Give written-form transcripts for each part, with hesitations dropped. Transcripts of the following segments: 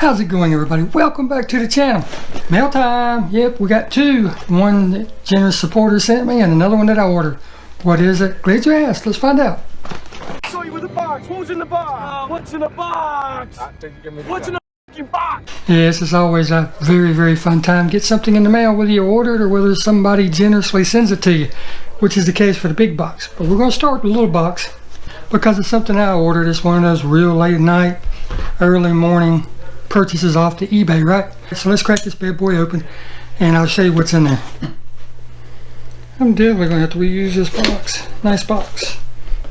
How's it going, everybody? Welcome back to the channel. Mail time. Yep, we got two. One that generous supporter sent me and another one that I ordered. What is it? Glad you asked. Let's find out. I saw you with the box. What was in the box? What's in the box? What's in the fucking box? Yes, it's always a very, very fun time. Get something in the mail, whether you order it or whether somebody generously sends it to you, which is the case for the big box. But we're going to start with the little box because it's something I ordered. It's one of those real late night, early morning purchases off the eBay, right? So let's crack this bad boy open and I'll show you what's in there. I'm definitely gonna have to reuse this box. Nice box,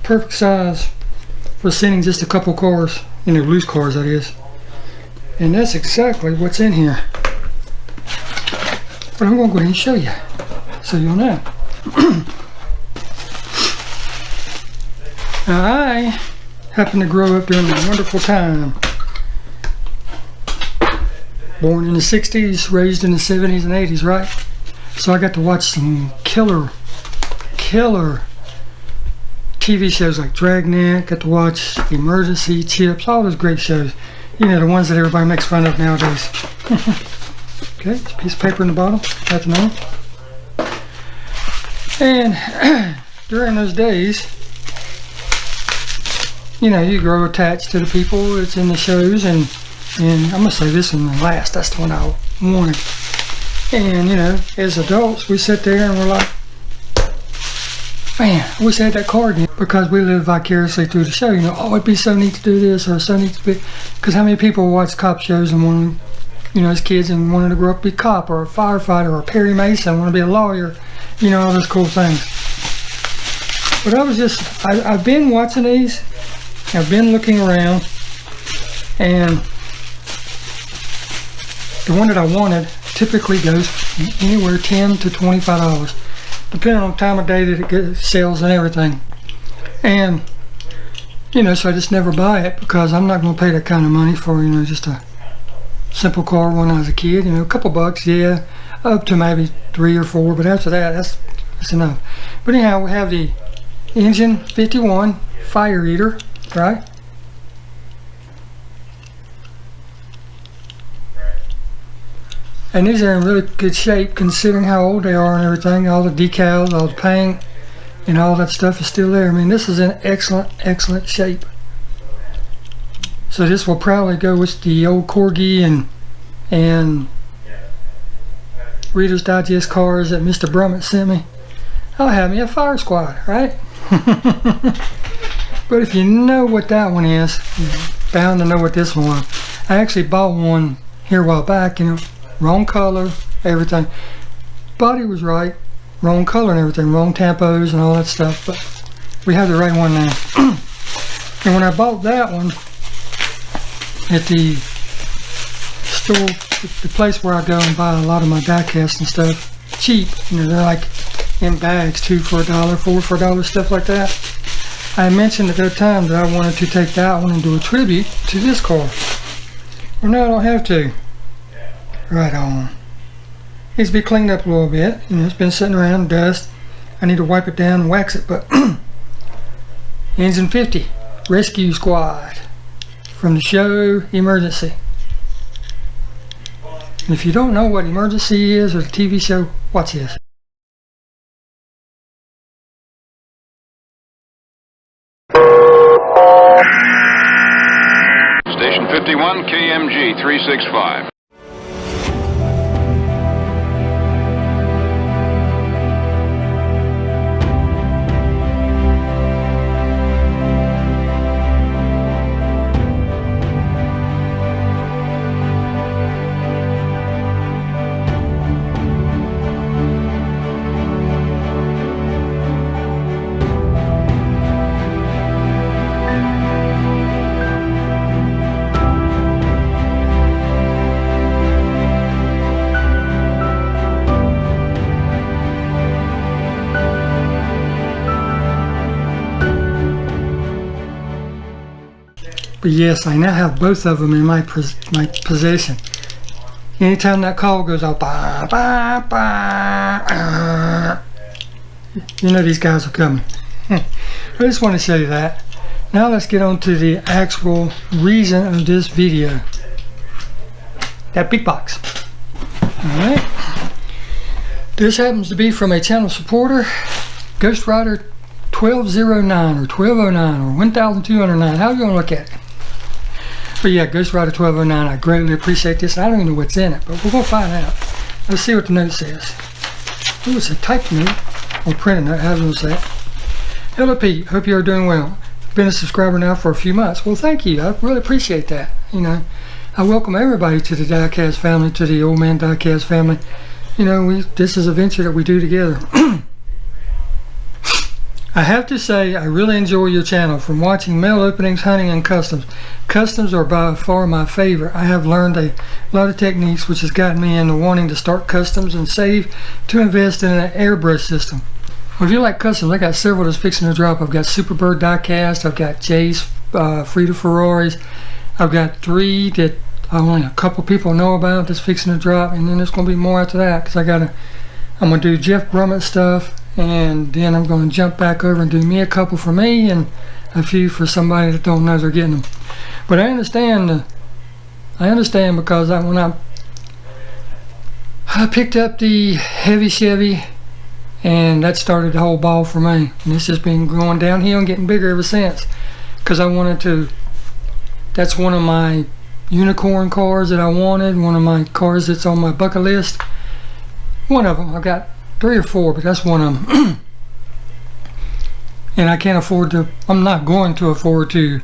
perfect size for sending just a couple cars, you know, loose cars that is. And that's exactly what's in here. But I'm gonna go ahead and show you so you'll know. Now, I happened to grow up during a wonderful time. Born in the 60s, raised in the 70s and 80s, right? So I got to watch some killer TV shows like Dragnet, got to watch Emergency, Chips, all those great shows. You know, the ones that everybody makes fun of nowadays. Okay, it's a piece of paper in the bottom, that's known. And during those days, you know, you grow attached to the people that's in the shows, and I'm gonna say this one last, that's the one I wanted. And you know, as adults, we sit there and we're like, man, I wish I had that card again, because we live vicariously through the show. You know, oh, it'd be so neat to do this or so neat to be, because how many people watch cop shows and want to, you know, as kids and wanted to grow up to be a cop or a firefighter or a Perry Mason, want to be a lawyer, you know, all those cool things. But I was just, I've been watching these, I've been looking around, and the one that I wanted typically goes anywhere $10 to $25, depending on the time of day that it sells and everything. And you know, so I just never buy it because I'm not going to pay that kind of money for, you know, just a simple car when I was a kid. You know, a couple bucks, yeah, up to maybe 3 or 4, but after that, that's enough. But anyhow, we have the Engine 51 fire eater, right? And these are in really good shape considering how old they are and everything. All the decals, all the paint, and all that stuff is still there. I mean, this is in excellent shape. So this will probably go with the old Corgi and Reader's Digest cars that Mr. Brummett sent me. I'll have me a fire squad, right? But if you know what that one is, you're bound to know what this one was. I actually bought one here a while back, you know. Wrong color, everything. Body was right, wrong color and everything, wrong tampos and all that stuff, but we have the right one now. And when I bought that one at the store, the place where I go and buy a lot of my die casts and stuff, cheap, you know, they're like in bags, 2 for $1, 4 for $1, stuff like that. I mentioned at that time that I wanted to take that one and do a tribute to this car. Well, no, I don't have to. Right on. Needs to be cleaned up a little bit. You know, it's been sitting around dust. I need to wipe it down and wax it, but Engine 50 Rescue Squad from the show Emergency. And if you don't know what Emergency is or the TV show, watch this. Station 51 KMG 365. But yes, I now have both of them in my possession. Anytime that call goes out, bah, bah, bah, you know these guys are coming. I just want to show you that. Now let's get on to the actual reason of this video. that big box. Alright. This happens to be from a channel supporter, TheGhostrider1209 or 1209 or 1209, however you want to look at it. But yeah, TheGhostrider1209, I greatly appreciate this. I don't even know what's in it, but we're going to find out. Let's see what the note says. Oh, it's a typed note, or printed note, however you want to say it. Hello Pete, hope you are doing well. Been a subscriber now for a few months. Well, thank you. I really appreciate that. You know, I welcome everybody to the Diecast family, to the Old Man Diecast family. You know, this is a venture that we do together. I have to say, I really enjoy your channel. From watching mail openings, hunting, and customs. Customs are by far my favorite. I have learned a lot of techniques which has gotten me into wanting to start customs and save to invest in an airbrush system. Well, if you like customs, I got several that's fixing to drop. I've got Superbird Diecast, I've got Jay's Frida Ferraris, I've got 3 that only a couple people know about that's fixing to drop, and then there's going to be more after that because I'm going to do Jeff Brummett stuff, and then I'm going to jump back over and do me a couple for me and a few for somebody that don't know they're getting them. But I understand because when I picked up the heavy Chevy, and that started the whole ball for me, and it's just been going downhill and getting bigger ever since, because I wanted to. That's one of my unicorn cars that I wanted, one of my cars that's on my bucket list. One of them. I've got 3 or 4, but that's one of them. And I can't afford to, I'm not going to afford to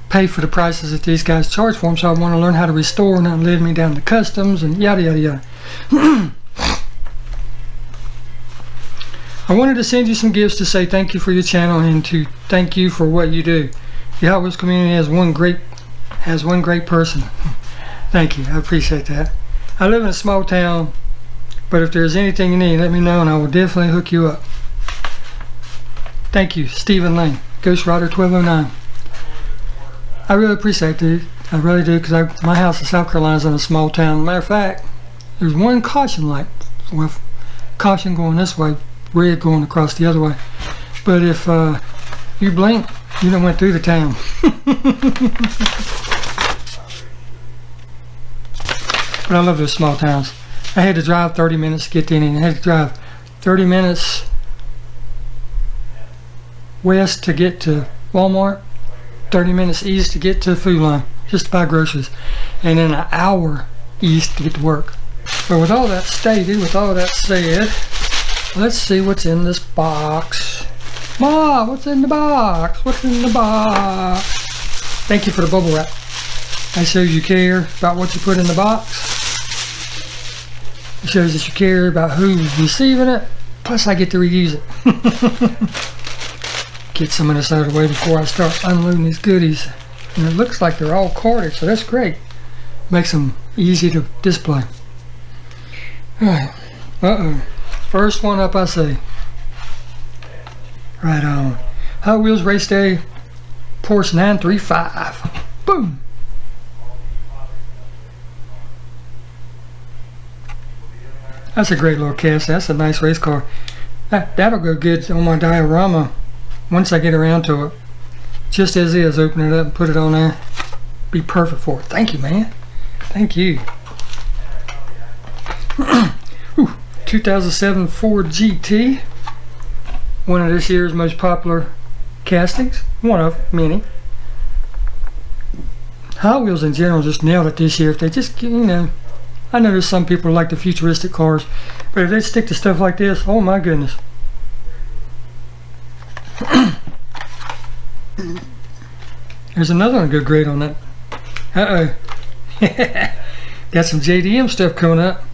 pay for the prices that these guys charge for them, so I want to learn how to restore, and that led me down to customs and yada yada yada. I wanted to send you some gifts to say thank you for your channel and to thank you for what you do. The Hot Wheels community has one great person. Thank you, I appreciate that. I live in a small town, but if there's anything you need, let me know and I will definitely hook you up. Thank you, Stephen Lane, TheGhostrider1209. I really appreciate it, I really do, because my house in South Carolina is in a small town. Matter of fact, there's one caution light with caution going this way, red going across the other way. But if you blink, you done went through the town. But I love those small towns. I had to drive 30 minutes to get to anything. I had to drive 30 minutes west to get to Walmart, 30 minutes east to get to Food Line, just to buy groceries, and then an hour east to get to work. But with all that stated, with all that said, let's see what's in this box. Ma, what's in the box? What's in the box? Thank you for the bubble wrap. That shows you care about what you put in the box. It shows that you care about who's receiving it. Plus I get to reuse it. Get some of this out of the way before I start unloading these goodies. And it looks like they're all carded, so that's great. Makes them easy to display. Alright. Uh-oh. First one up, I say. Right on. Hot Wheels Race Day Porsche 935. Boom! That's a great little cast. That's a nice race car. That'll go good on my diorama once I get around to it. Just as is, open it up and put it on there. Be perfect for it. Thank you, man. Thank you. 2007 Ford GT. One of this year's most popular castings. One of many. Hot Wheels in general just nailed it this year. If they just, you know, I know there's some people who like the futuristic cars, but if they stick to stuff like this, oh my goodness. There's another one good grade on that. Uh-oh. Got some JDM stuff coming up.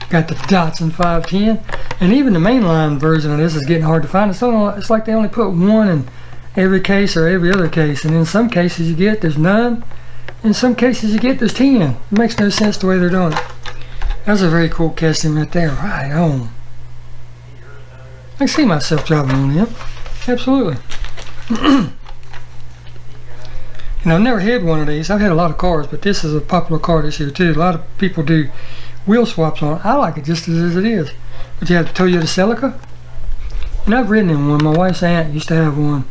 Got the Datsun 510, and even the mainline version of this is getting hard to find. It's like they only put one in every case or every other case, and in some cases you get there's none. In some cases you get there's 10. It makes no sense the way they're doing it. That's a very cool casting right there. Right on. I can see myself driving on him. Absolutely. And I've never had one of these. I've had a lot of cars, but this is a popular car this year too. A lot of people do wheel swaps on it. I like it just as it is. But you have the Toyota Celica. And I've ridden in one. My wife's aunt used to have one.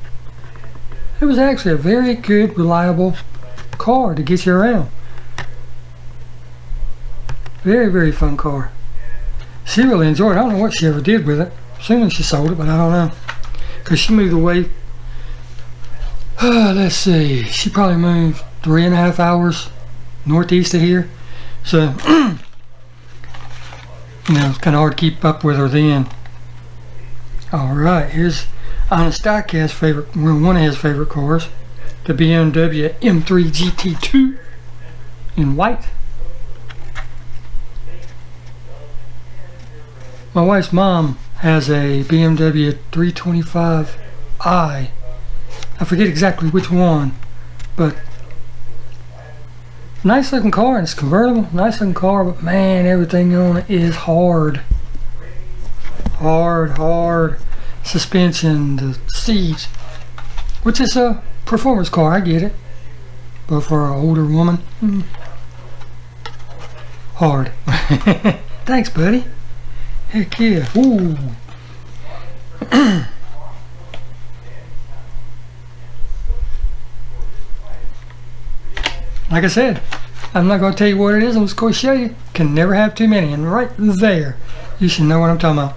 It was actually a very good, reliable car to get you around. Very, very fun car. She really enjoyed it. I don't know what she ever did with it. Assuming she sold it, but I don't know. Because she moved away. Let's see. She probably moved 3.5 hours northeast of here. So, you know, it's kind of hard to keep up with her then. Alright, here's Honest Diecast's favorite, one of his favorite cars. The BMW M3 GT2 in white. My wife's mom has a BMW 325i. I forget exactly which one, but nice looking car, and it's convertible. Nice looking car, but man, everything on it is hard. Hard suspension, the seats, which is a performance car. I get it, but for an older woman, hard. Thanks, buddy. Heck yeah. Ooh. Like I said, I'm not going to tell you what it is. I'm just going to show you. Can never have too many. And right there, you should know what I'm talking about.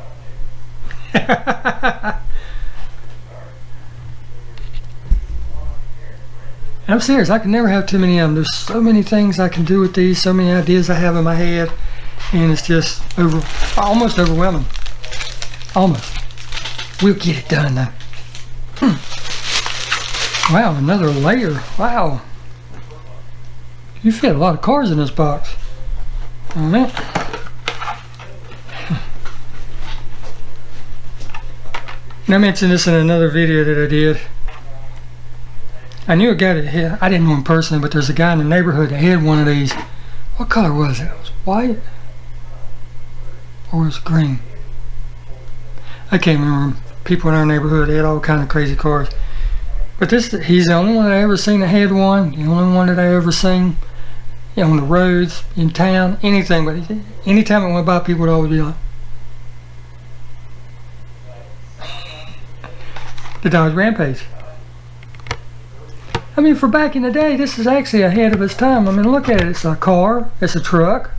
I'm serious. I can never have too many of them. There's so many things I can do with these. So many ideas I have in my head. And it's just almost overwhelming. Almost. We'll get it done though. Wow, another layer. Wow. You fit a lot of cars in this box. Alright. And I mentioned this in another video that I did. I knew a guy that had, I didn't know him personally, but there's a guy in the neighborhood that had one of these. What color was it? It was white? Or was it green? I can't remember. People in our neighborhood, they had all kind of crazy cars. But this, he's the only one that I ever seen that had one. The only one that I ever seen, you know, on the roads, in town, anything. But anytime it went by, people would always be like, the Dodge Rampage. I mean, for back in the day, this is actually ahead of its time. I mean, look at it. It's a car. It's a truck.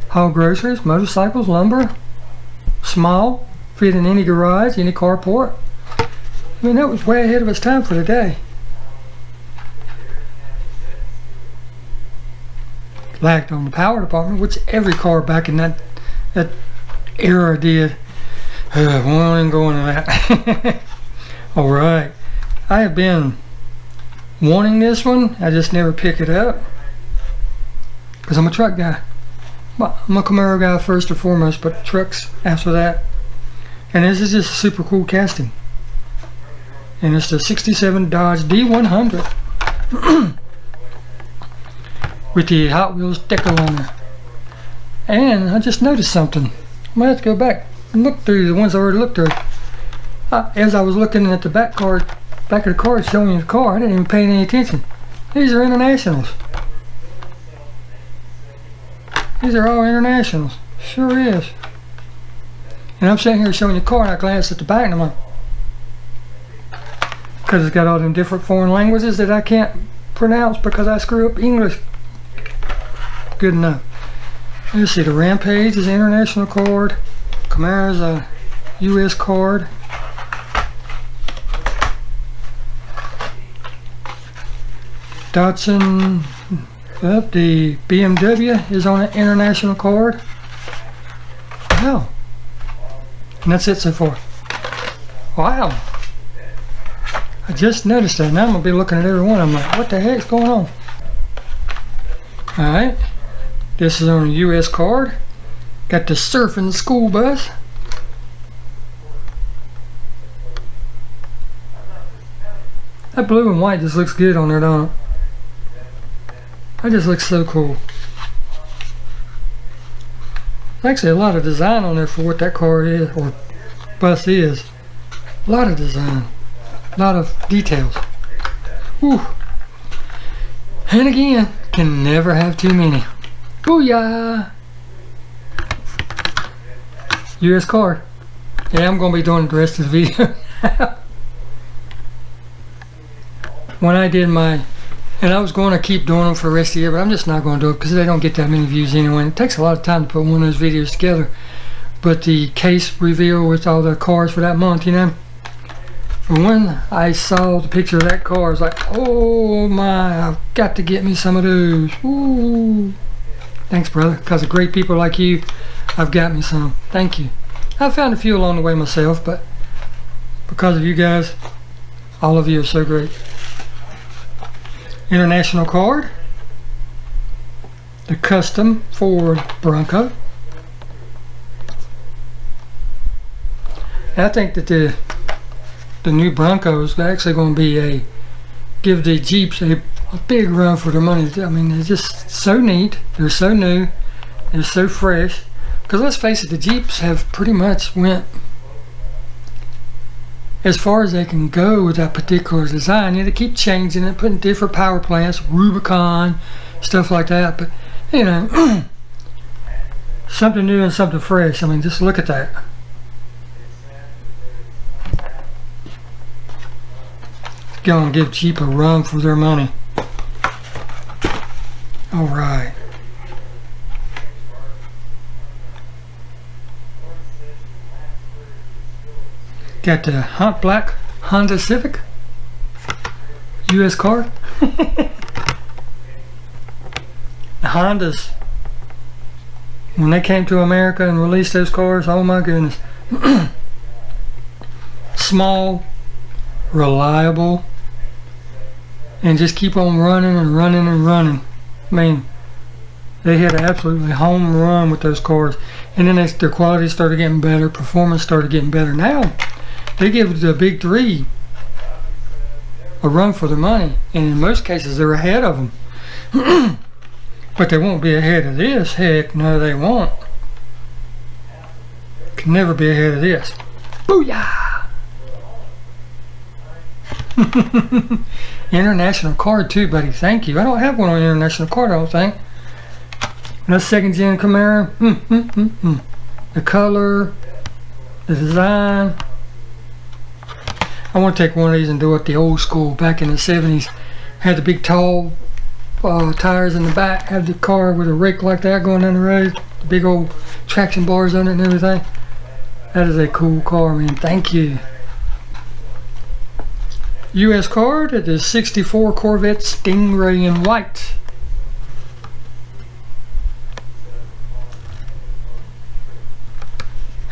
Haul groceries, motorcycles, lumber. Small. Fit in any garage, any carport. I mean, that was way ahead of its time for the day. Lacked on the power department, which every car back in that era did. We won't even go into that. Alright. I have been wanting this one. I just never pick it up. Because I'm a truck guy. Well, I'm a Camaro guy first and foremost, but trucks after that. And this is just a super cool casting. And it's the 67 Dodge D100 with the Hot Wheels decal on there. And I just noticed something. I'm gonna have to go back and look through the ones I already looked through. As I was looking at the back of the card showing you the car, I didn't even pay any attention. These are internationals. These are all internationals. Sure is. And I'm sitting here showing you the car, and I glance at the back and I'm like, because it's got all them different foreign languages that I can't pronounce because I screw up English good enough. Let's see, the Rampage is an international card. Camaro's a US card. Datsun, the BMW is on an international card. Wow. And that's it so far. Wow. I just noticed that. Now I'm going to be looking at every one. I'm like, what the heck's going on? Alright. This is on a US card. Got the surfing school bus. That blue and white just looks good on there, don't it? That just looks so cool. Actually a lot of design on there for what that car is, or bus is. A lot of design. A lot of details. Whew. And again, can never have too many. Booyah! US card. Yeah, I'm going to be doing the rest of the video. When I did my And I was going to keep doing them for the rest of the year, but I'm just not going to do it because they don't get that many views anyway. It takes a lot of time to put one of those videos together. But the case reveal with all the cars for that month, you know. And when I saw the picture of that car, I was like, oh my, I've got to get me some of those. Ooh. Thanks, brother. Because of great people like you, I've got me some. Thank you. I found a few along the way myself, but because of you guys, all of you are so great. International card. The custom Ford Bronco. I think that the new Bronco is actually going to be give the Jeeps a big run for their money. I mean, they're just so neat. They're so new. They're so fresh. Because let's face it, the Jeeps have pretty much went as far as they can go with that particular design. You know, they keep changing it, putting different power plants, Rubicon, stuff like that. But, you know, something new and something fresh. I mean, just look at that. Go and give Jeep a run for their money. All right. Got the black Honda Civic US card. The Hondas, when they came to America and released those cars, oh my goodness. Small, reliable, and just keep on running and running and running. I mean, they hit an absolutely home run with those cars. And then their quality started getting better, performance started getting better. Now they give the big three a run for their money, and in most cases they're ahead of them. But they won't be ahead of this. Heck no, they won't. Can never be ahead of this. Booyah! International card too, buddy. Thank you. I don't have one on international card, I don't think. That's second gen Camaro. The color, the design. I want to take one of these and do it the old school back in the 70s. Had the big tall tires in the back. Had the car with a rake like that going down the road. The big old traction bars on it and everything. That is a cool car, man. Thank you. US card. It is 64 Corvette Stingray in white.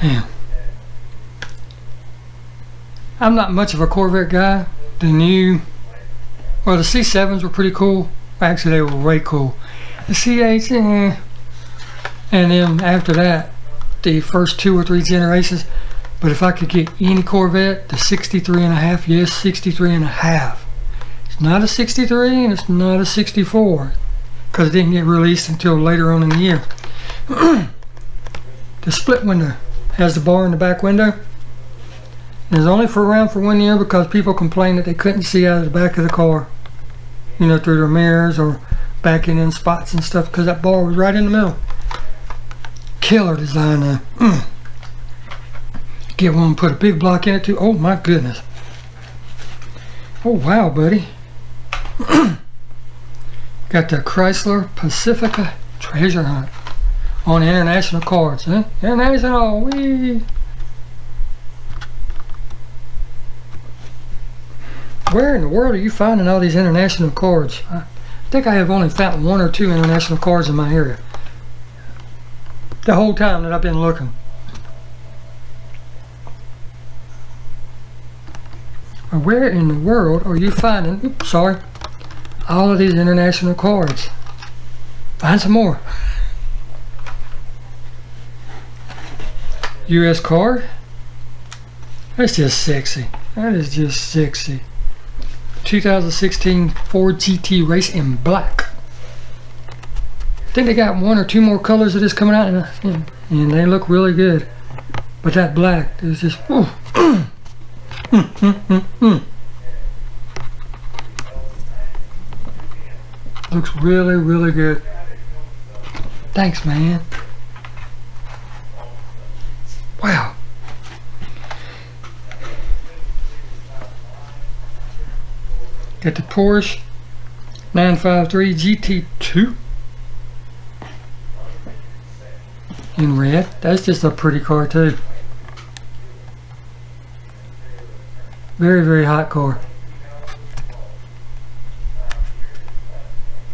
Man. I'm not much of a Corvette guy. The C7s were pretty cool. Actually, they were way cool. The C8s, and then after that, the first 2 or 3 generations. But if I could get any Corvette, the 63.5, yes, 63.5. It's not a 63 and it's not a 64 because it didn't get released until later on in the year. The split window has the bar in the back window. It's only around for 1 year because people complained that they couldn't see out of the back of the car, you know, through their mirrors or backing in spots and stuff because that bar was right in the middle. Killer design though. Get one, put a big block in it too. Oh my goodness. Oh wow, buddy. Got the Chrysler Pacifica Treasure Hunt on international cards, huh? International, wee. Where in the world are you finding all these international cards? I think I have only found 1 or 2 international cards in my area. The whole time that I've been looking. Where in the world are you finding, oops, sorry, all of these international cards? Find some more. US card. That's just sexy. That is just sexy. 2016 Ford GT Race in black. I think they got 1 or 2 more colors of this coming out, and they look really good. But that black is just, ooh. Looks really, really good. Thanks, man. Wow. Got the Porsche 953 GT2 in red. That's just a pretty car too. Very, very hot car.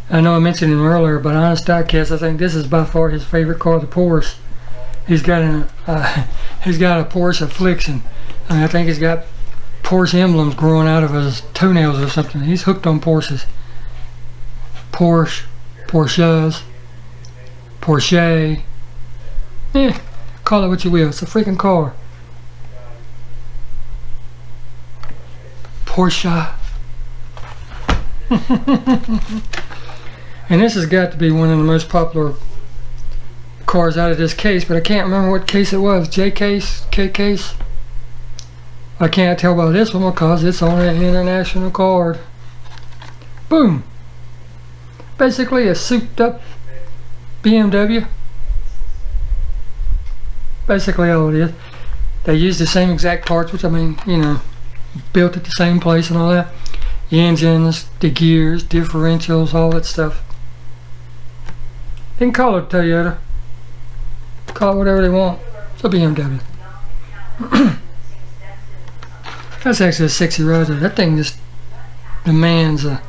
I know I mentioned him earlier, but honest diecast, I think this is by far his favorite car, the Porsche. He's got a Porsche affliction. I mean, I think he's got Porsche emblems growing out of his toenails or something. He's hooked on Porsches. Porsches, Porsche. Call it what you will. It's a freaking car. Porsche. And this has got to be one of the most popular cars out of this case, but I can't remember what case it was. J case? K case? I can't tell by this one because it's on an international card. Boom! Basically a souped up BMW. Basically all it is. They use the same exact parts, which I mean, you know, built at the same place and all that. The engines, the gears, differentials, all that stuff. They can call it Toyota. Call it whatever they want. It's a BMW. That's actually a sexy rider. That thing just demands a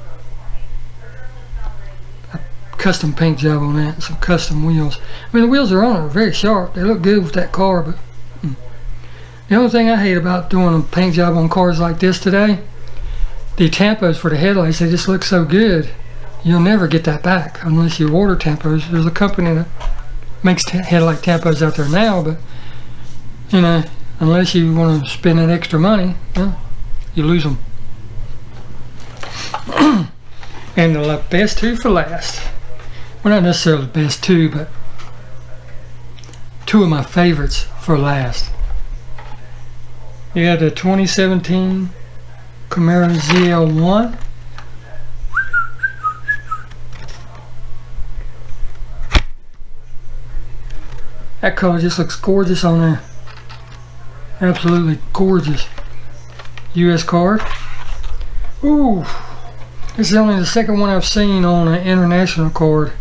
custom paint job on that, some custom wheels. I mean, the wheels are on it, very sharp. They look good with that car, but the only thing I hate about doing a paint job on cars like this today, the tampos for the headlights, they just look so good. You'll never get that back unless you order tampos. There's a company that makes headlight tampos out there now, but you know, unless you want to spend that extra money, you lose them. And the best two for last. Well, not necessarily the best two, but two of my favorites for last. You got the 2017 Camaro ZL1. That color just looks gorgeous on there. Absolutely gorgeous. US card. Ooh, this is only the second one I've seen on an international card.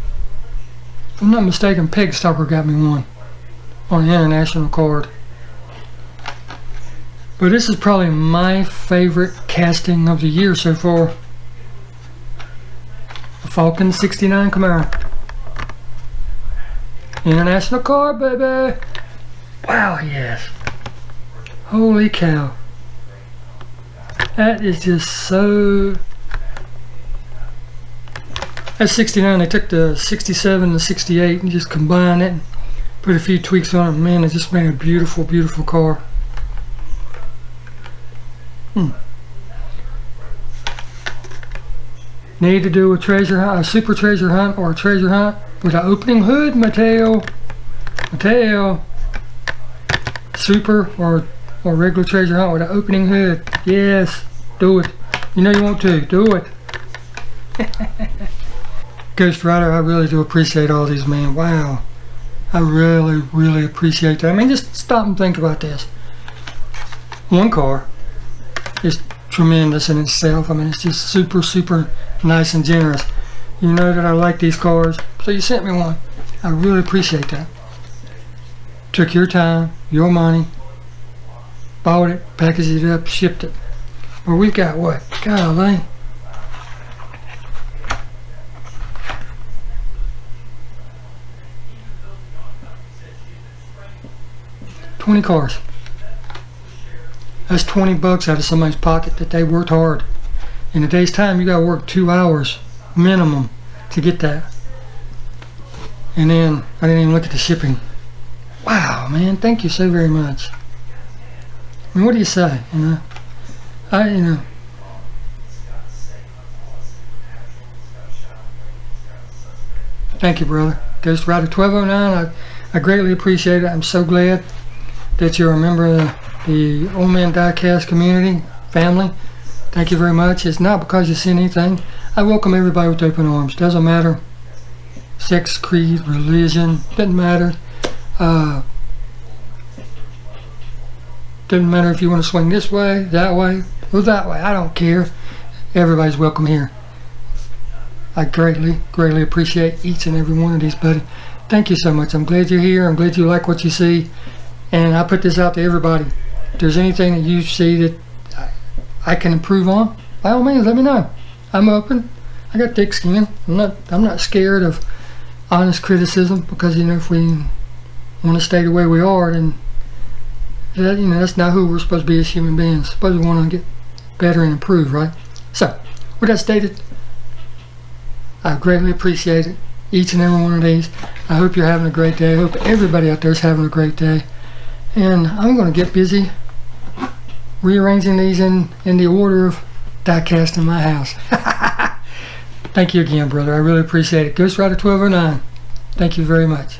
If I'm not mistaken, Peg Stalker got me one on an international card. But this is probably my favorite casting of the year so far. The Falcon 69 Camaro. International card, baby. Wow, yes. Holy cow. That is just so... That's 69. They took the 67 and 68 and just combined it and put a few tweaks on it. Man, it just made a beautiful, beautiful car. Need to do a treasure hunt, a super treasure hunt, or a treasure hunt with an opening hood, Mateo. Super or regular treasure hunt with an opening hood. Yes, do it. You know you want to. Do it. Ghost Rider, I really do appreciate all these, man. Wow. I really, really appreciate that. I mean, just stop and think about this. One car is tremendous in itself. I mean, it's just super, super nice and generous. You know that I like these cars, so you sent me one. I really appreciate that. Took your time, your money, bought it, packaged it up, shipped it. Well, we've got what? Golly. $20 cars. That's $20 out of somebody's pocket that they worked hard. In a day's time, you gotta work 2 hours minimum to get that. And then I didn't even look at the shipping. Wow, man, thank you so very much. I mean, what do you say? You know, thank you, brother. TheGhostrider1209, I greatly appreciate it. I'm so glad that you're a member of the Old Man Diecast community, family. Thank you very much. It's not because you send anything. I welcome everybody with open arms. Doesn't matter. Sex, creed, religion, doesn't matter. Doesn't matter if you want to swing this way, that way, or that way. I don't care. Everybody's welcome here. I greatly appreciate each and every one of these, buddy. Thank you so much. I'm glad you're here. I'm glad you like what you see. And I put this out to everybody. If there's anything that you see that I can improve on, by all means, let me know. I'm open. I got thick skin. I'm not scared of honest criticism, because you know, if we want to stay the way we are, then that, you know, that's not who we're supposed to be as human beings. Supposed to want to get better and improve, right? So, with that stated, I greatly appreciate it, each and every one of these. I hope you're having a great day. I hope everybody out there is having a great day. And I'm going to get busy rearranging these in the order of die cast in my house. Thank you again, brother. I really appreciate it. TheGhostrider1209. Thank you very much.